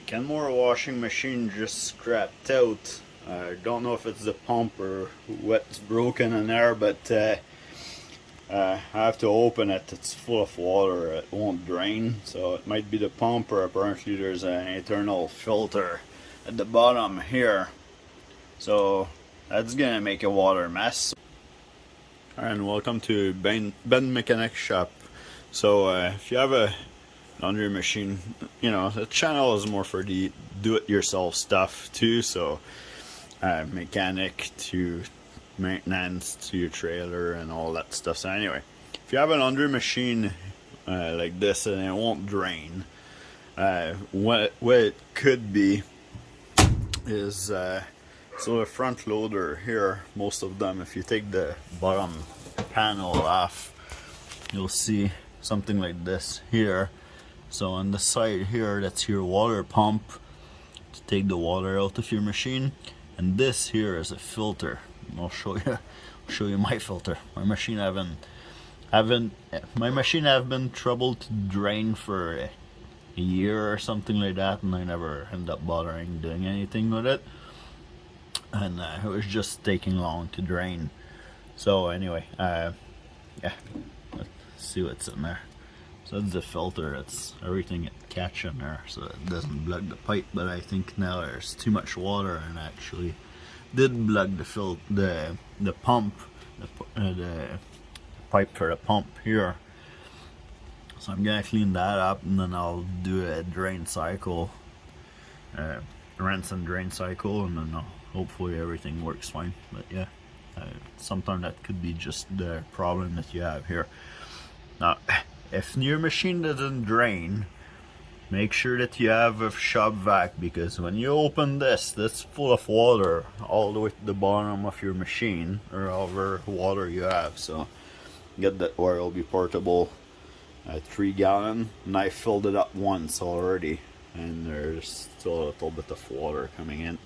Kenmore washing machine just scrapped out. I don't know if it's the pump or what's broken in there, but I have to open it. It's full of water. It won't drain, so it might be the pump, or apparently there's an internal filter at the bottom here. So that's gonna make a water mess. And welcome to Ben Mechanic Shop. So if you have a laundry machine, you know, the channel is more for the do-it-yourself stuff too, so mechanic to maintenance to your trailer and all that stuff. So anyway, if you have a laundry machine like this and it won't drain, what it could be is so the front loader here, most of them, if you take the bottom panel off, you'll see something like this here. So on the side here, that's your water pump to take the water out of your machine, and this here is a filter. I'll show you my filter. My machine my machine have been trouble to drain for a year or something like that, and I never end up bothering doing anything with it, and it was just taking long to drain. So anyway, yeah, let's see what's in there. So that's the filter. It's everything it catch in there, so it doesn't plug the pipe. But I think now there's too much water, and actually did plug the pump, the pipe for the pump here. So I'm gonna clean that up, and then I'll do a drain cycle, rinse and drain cycle, and then hopefully everything works fine. But yeah, sometimes that could be just the problem that you have here. Now, if your machine doesn't drain, make sure that you have a shop vac, because when you open this full of water all the way to the bottom of your machine, or however water you have. So get that oil be portable, 3 gallon, and I filled it up once already, and there's still a little bit of water coming in.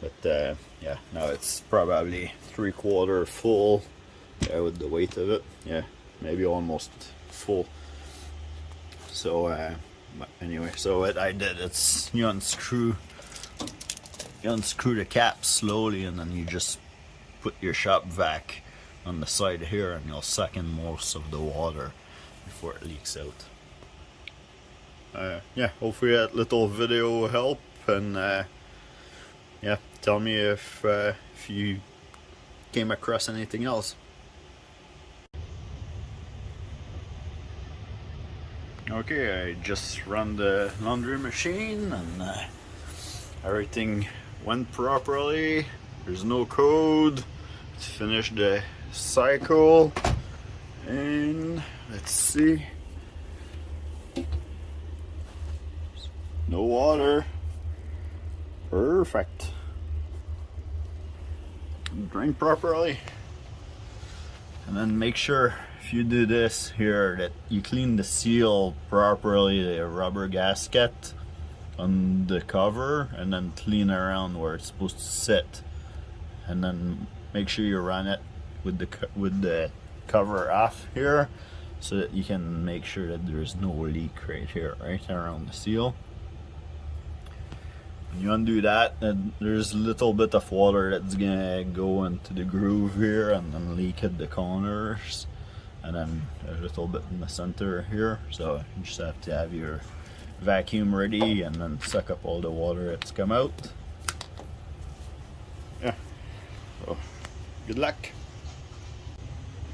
But yeah, now it's probably 3/4 full, with the weight of it. Yeah, maybe almost full. So but anyway, so what I did, it's you unscrew the cap slowly, and then you just put your shop vac on the side here, and you'll suck in most of the water before it leaks out. Yeah, hopefully that little video will help, and yeah, tell me if you came across anything else. Okay, I just run the laundry machine, and everything went properly. There's no code. Let's finish the cycle, and let's see. No water. Perfect. Drain properly. And then make sure, if you do this here, that you clean the seal properly, the rubber gasket on the cover, and then clean around where it's supposed to sit, and then make sure you run it with the cover off here, so that you can make sure that there's no leak right here, right around the seal. When you undo that, and there's a little bit of water that's gonna go into the groove here and then leak at the corners, and then a little bit in the center here. So you just have to have your vacuum ready, and then suck up all the water that's come out. Yeah, so good luck.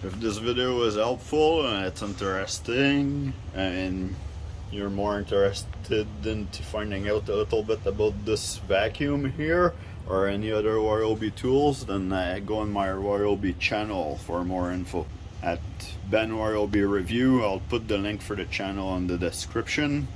If this video was helpful and it's interesting, and you're more interested into finding out a little bit about this vacuum here or any other Ryobi tools, then go on my Ryobi channel for more info. At Ben Ryobi Review, I'll put the link for the channel in the description.